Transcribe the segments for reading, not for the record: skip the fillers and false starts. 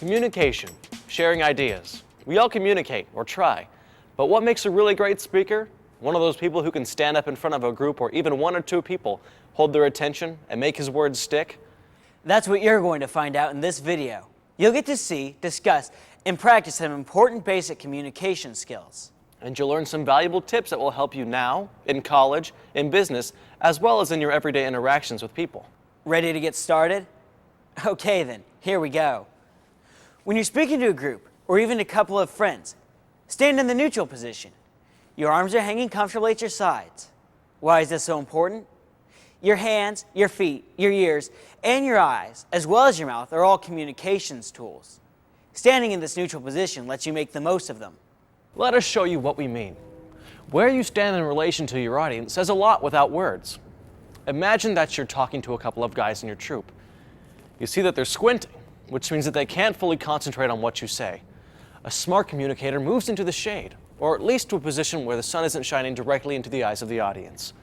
Communication, sharing ideas. We all communicate, or try. But what makes a really great speaker? One of those people who can stand up in front of a group or even one or two people, hold their attention, and make his words stick? That's what you're going to find out in this video. You'll get to see, discuss, and practice some important basic communication skills. And you'll learn some valuable tips that will help you now, in college, in business, as well as in your everyday interactions with people. Ready to get started? Okay then, here we go. When you're speaking to a group, or even a couple of friends, stand in the neutral position. Your arms are hanging comfortably at your sides. Why is this so important? Your hands, your feet, your ears, and your eyes, as well as your mouth, are all communications tools. Standing in this neutral position lets you make the most of them. Let us show you what we mean. Where you stand in relation to your audience says a lot without words. Imagine that you're talking to a couple of guys in your troop. You see that they're squinting, which means that they can't fully concentrate on what you say. A smart communicator moves into the shade, or at least to a position where the sun isn't shining directly into the eyes of the audience.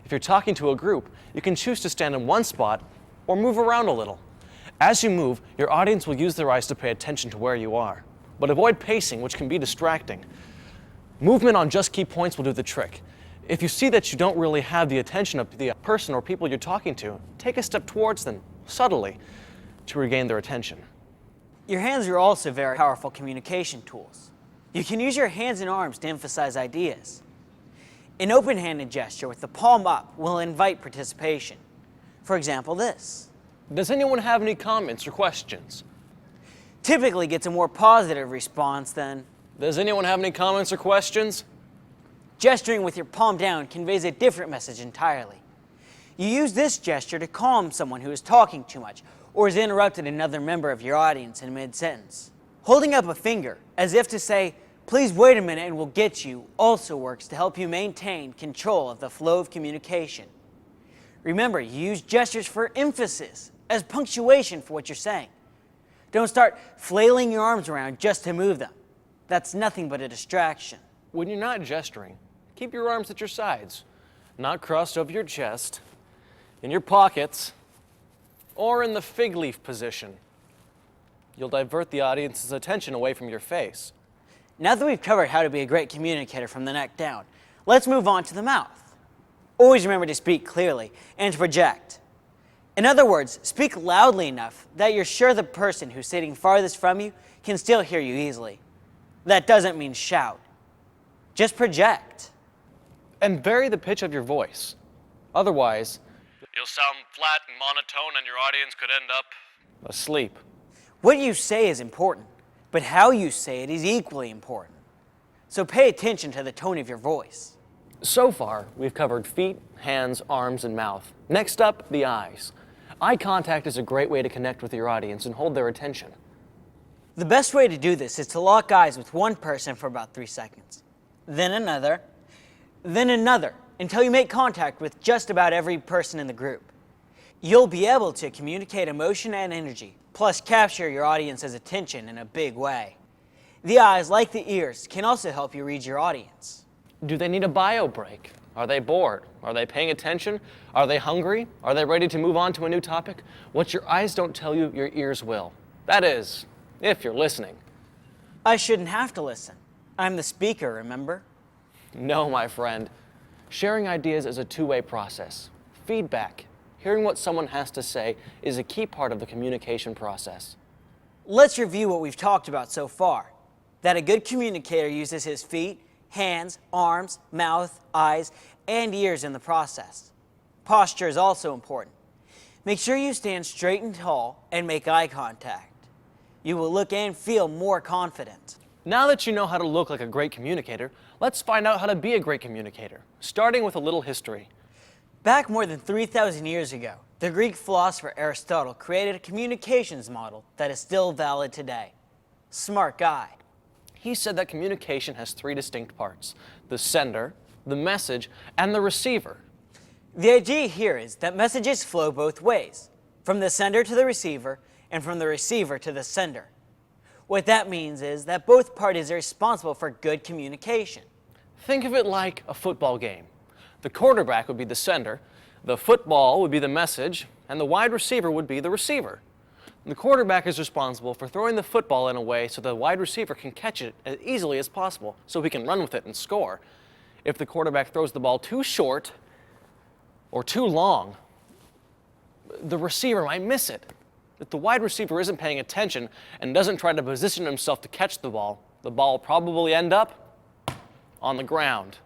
If you're talking to a group, you can choose to stand in one spot or move around a little. As you move, your audience will use their eyes to pay attention to where you are. But avoid pacing, which can be distracting. Movement on just key points will do the trick. If you see that you don't really have the attention of the person or people you're talking to, take a step towards them, subtly, to regain their attention. Your hands are also very powerful communication tools. You can use your hands and arms to emphasize ideas. An open-handed gesture with the palm up will invite participation. For example, this. Does anyone have any comments or questions? Typically gets a more positive response than, Does anyone have any comments or questions? gesturing with your palm down conveys a different message entirely. You use this gesture to calm someone who is talking too much or has interrupted another member of your audience in mid-sentence. Holding up a finger, as if to say, please wait a minute and we'll get you, also works to help you maintain control of the flow of communication. Remember, you use gestures for emphasis, as punctuation for what you're saying. Don't start flailing your arms around just to move them. That's nothing but a distraction. When you're not gesturing, keep your arms at your sides, not crossed over your chest, in your pockets, or in the fig leaf position. You'll divert the audience's attention away from your face. Now that we've covered how to be a great communicator from the neck down, let's move on to the mouth. Always remember to speak clearly and to project. In other words, speak loudly enough that you're sure the person who's sitting farthest from you can still hear you easily. That doesn't mean shout. Just project. And vary the pitch of your voice. Otherwise, you'll sound flat and monotone and your audience could end up asleep. What you say is important, but how you say it is equally important. So pay attention to the tone of your voice. So far, we've covered feet, hands, arms, and mouth. Next up, the eyes. Eye contact is a great way to connect with your audience and hold their attention. The best way to do this is to lock eyes with one person for about 3 seconds, then another, until you make contact with just about every person in the group. You'll be able to communicate emotion and energy, plus capture your audience's attention in a big way. The eyes, like the ears, can also help you read your audience. Do they need a bio break? Are they bored? Are they paying attention? Are they hungry? Are they ready to move on to a new topic? What your eyes don't tell you, your ears will. That is, if you're listening. I shouldn't have to listen. I'm the speaker, remember? No, my friend. Sharing ideas is a two-way process. Feedback, hearing what someone has to say, is a key part of the communication process. Let's review what we've talked about so far. That a good communicator uses his feet, hands, arms, mouth, eyes, and ears in the process. Posture is also important. Make sure you stand straight and tall and make eye contact. You will look and feel more confident. Now that you know how to look like a great communicator, let's find out how to be a great communicator, starting with a little history. Back more than 3,000 years ago, the Greek philosopher Aristotle created a communications model that is still valid today. Smart guy. He said that communication has 3 distinct parts: the sender, the message, and the receiver. The idea here is that messages flow both ways, from the sender to the receiver, and from the receiver to the sender. What that means is that both parties are responsible for good communication. Think of it like a football game. The quarterback would be the sender, the football would be the message, and the wide receiver would be the receiver. The quarterback is responsible for throwing the football in a way so the wide receiver can catch it as easily as possible so he can run with it and score. If the quarterback throws the ball too short or too long, the receiver might miss it. If the wide receiver isn't paying attention and doesn't try to position himself to catch the ball will probably end up on the ground.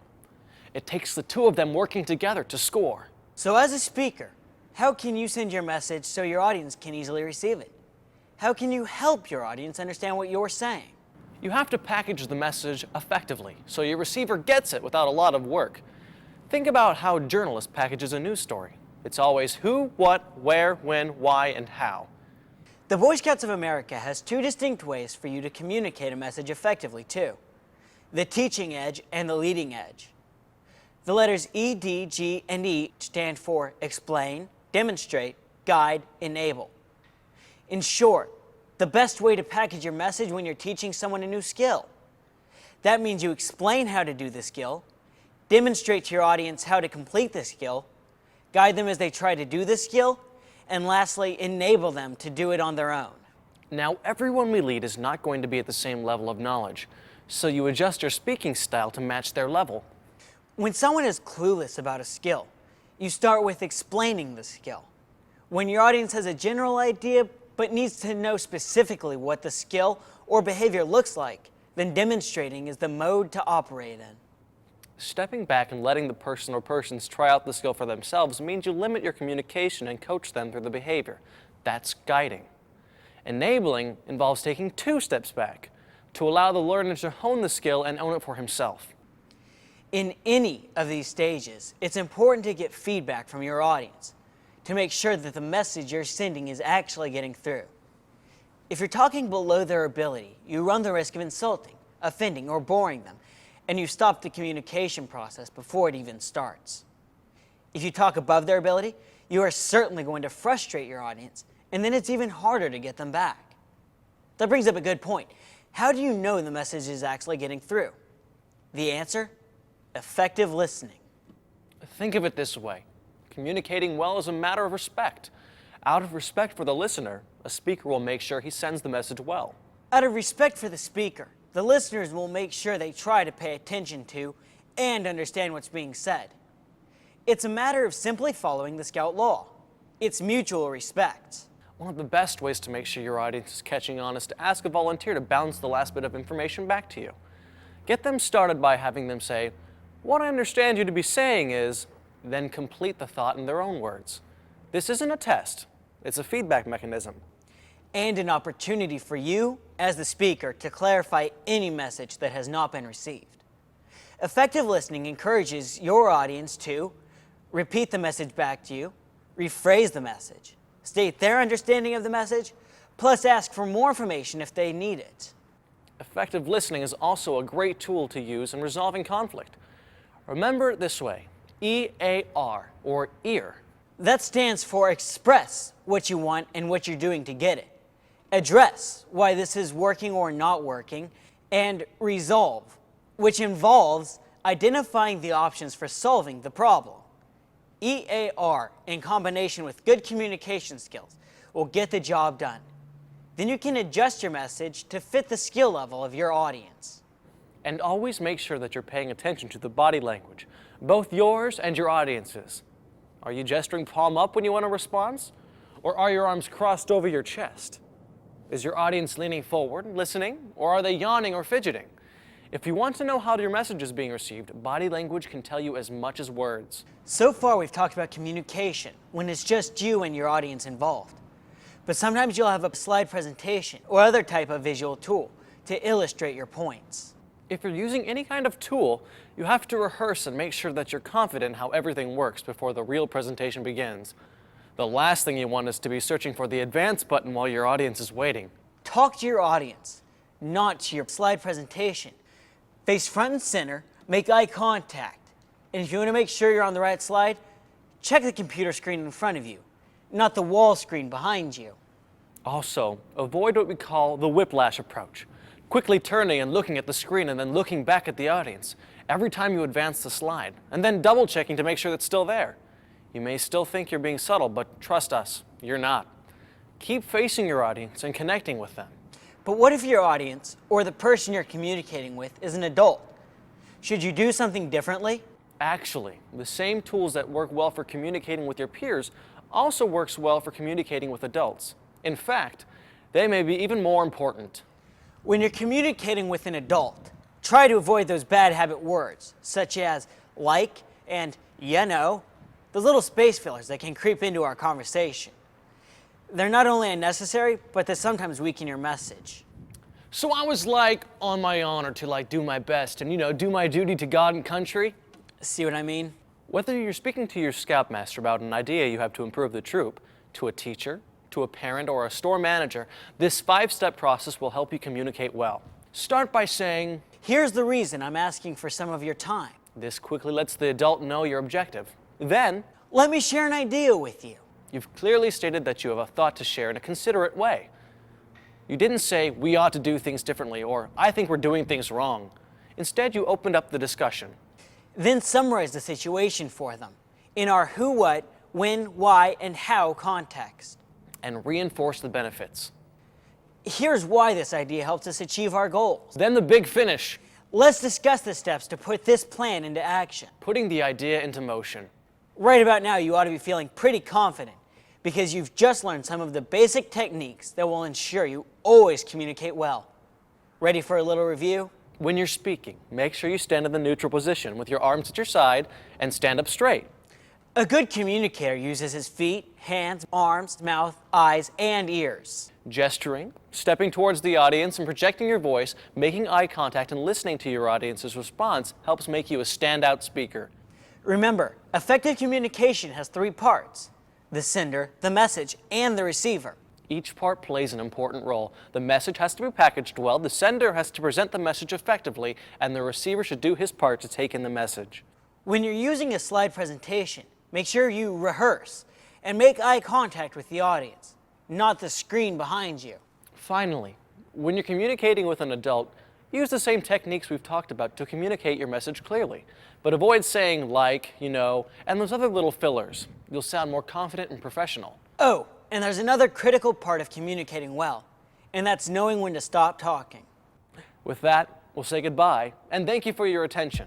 It takes the two of them working together to score. So as a speaker, how can you send your message so your audience can easily receive it? How can you help your audience understand what you're saying? You have to package the message effectively so your receiver gets it without a lot of work. Think about how a journalist packages a news story. It's always who, what, where, when, why, and how. The Boy Scouts of America has two distinct ways for you to communicate a message effectively too: the teaching edge and the leading edge. The letters E, D, G, and E stand for explain, demonstrate, guide, enable. In short, the best way to package your message when you're teaching someone a new skill. That means you explain how to do the skill, demonstrate to your audience how to complete the skill, guide them as they try to do the skill, and lastly, enable them to do it on their own. Now, everyone we lead is not going to be at the same level of knowledge, so you adjust your speaking style to match their level. When someone is clueless about a skill, you start with explaining the skill. When your audience has a general idea but needs to know specifically what the skill or behavior looks like, then demonstrating is the mode to operate in. Stepping back and letting the person or persons try out the skill for themselves means you limit your communication and coach them through the behavior. That's guiding. Enabling involves taking 2 steps back to allow the learner to hone the skill and own it for himself. In any of these stages, it's important to get feedback from your audience to make sure that the message you're sending is actually getting through. If you're talking below their ability, you run the risk of insulting, offending, or boring them, and you stop the communication process before it even starts. If you talk above their ability, you are certainly going to frustrate your audience, and then it's even harder to get them back. That brings up a good point. How do you know the message is actually getting through? The answer? Effective listening. Think of it this way. Communicating well is a matter of respect. Out of respect for the listener, a speaker will make sure he sends the message well. Out of respect for the speaker, the listeners will make sure they try to pay attention to and understand what's being said. It's a matter of simply following the Scout law. It's mutual respect. One of the best ways to make sure your audience is catching on is to ask a volunteer to bounce the last bit of information back to you. Get them started by having them say, "What I understand you to be saying is," then complete the thought in their own words. This isn't a test, it's a feedback mechanism. And an opportunity for you, as the speaker, to clarify any message that has not been received. Effective listening encourages your audience to repeat the message back to you, rephrase the message, state their understanding of the message, plus ask for more information if they need it. Effective listening is also a great tool to use in resolving conflict. Remember it this way, EAR, or ear. That stands for express what you want and what you're doing to get it. Address why this is working or not working, and resolve, which involves identifying the options for solving the problem. EAR, in combination with good communication skills, will get the job done. Then you can adjust your message to fit the skill level of your audience. And always make sure that you're paying attention to the body language, both yours and your audience's. Are you gesturing palm up when you want a response? Or are your arms crossed over your chest? Is your audience leaning forward, listening, or are they yawning or fidgeting? If you want to know how your message is being received, body language can tell you as much as words. So far, we've talked about communication, when it's just you and your audience involved. But sometimes you'll have a slide presentation or other type of visual tool to illustrate your points. If you're using any kind of tool, you have to rehearse and make sure that you're confident how everything works before the real presentation begins. The last thing you want is to be searching for the advance button while your audience is waiting. Talk to your audience, not to your slide presentation. Face front and center, make eye contact. And if you want to make sure you're on the right slide, check the computer screen in front of you, not the wall screen behind you. Also, avoid what we call the whiplash approach. Quickly turning and looking at the screen and then looking back at the audience every time you advance the slide, and then double checking to make sure it's still there. You may still think you're being subtle, but trust us, you're not. Keep facing your audience and connecting with them. But what if your audience, or the person you're communicating with, is an adult? Should you do something differently? Actually, the same tools that work well for communicating with your peers also works well for communicating with adults. In fact, they may be even more important. When you're communicating with an adult, try to avoid those bad habit words, such as like and you know, those little space fillers that can creep into our conversation. They're not only unnecessary, but they sometimes weaken your message. So I was on my honor to do my best and do my duty to God and country. See what I mean? Whether you're speaking to your scoutmaster about an idea you have to improve the troop, to a teacher, to a parent, or a store manager, this 5-step process will help you communicate well. Start by saying, "Here's the reason I'm asking for some of your time." This quickly lets the adult know your objective. Then, "Let me share an idea with you." you've clearly stated that you have a thought to share in a considerate way. You didn't say, "We ought to do things differently," or "I think we're doing things wrong." Instead, you opened up the discussion. Then summarize the situation for them in our who, what, when, why, and how context. And reinforce the benefits. Here's why this idea helps us achieve our goals. Then the big finish. Let's discuss the steps to put this plan into action. Putting the idea into motion. Right about now, you ought to be feeling pretty confident because you've just learned some of the basic techniques that will ensure you always communicate well. Ready for a little review? When you're speaking, make sure you stand in the neutral position with your arms at your side and stand up straight. A good communicator uses his feet, hands, arms, mouth, eyes, and ears. Gesturing, stepping towards the audience and projecting your voice, making eye contact and listening to your audience's response helps make you a standout speaker. Remember, effective communication has 3 parts: the sender, the message, and the receiver. Each part plays an important role. The message has to be packaged well, the sender has to present the message effectively, and the receiver should do his part to take in the message. When you're using a slide presentation, make sure you rehearse and make eye contact with the audience, not the screen behind you. Finally, when you're communicating with an adult, use the same techniques we've talked about to communicate your message clearly. But avoid saying and those other little fillers. You'll sound more confident and professional. Oh, and there's another critical part of communicating well, and that's knowing when to stop talking. With that, we'll say goodbye, and thank you for your attention.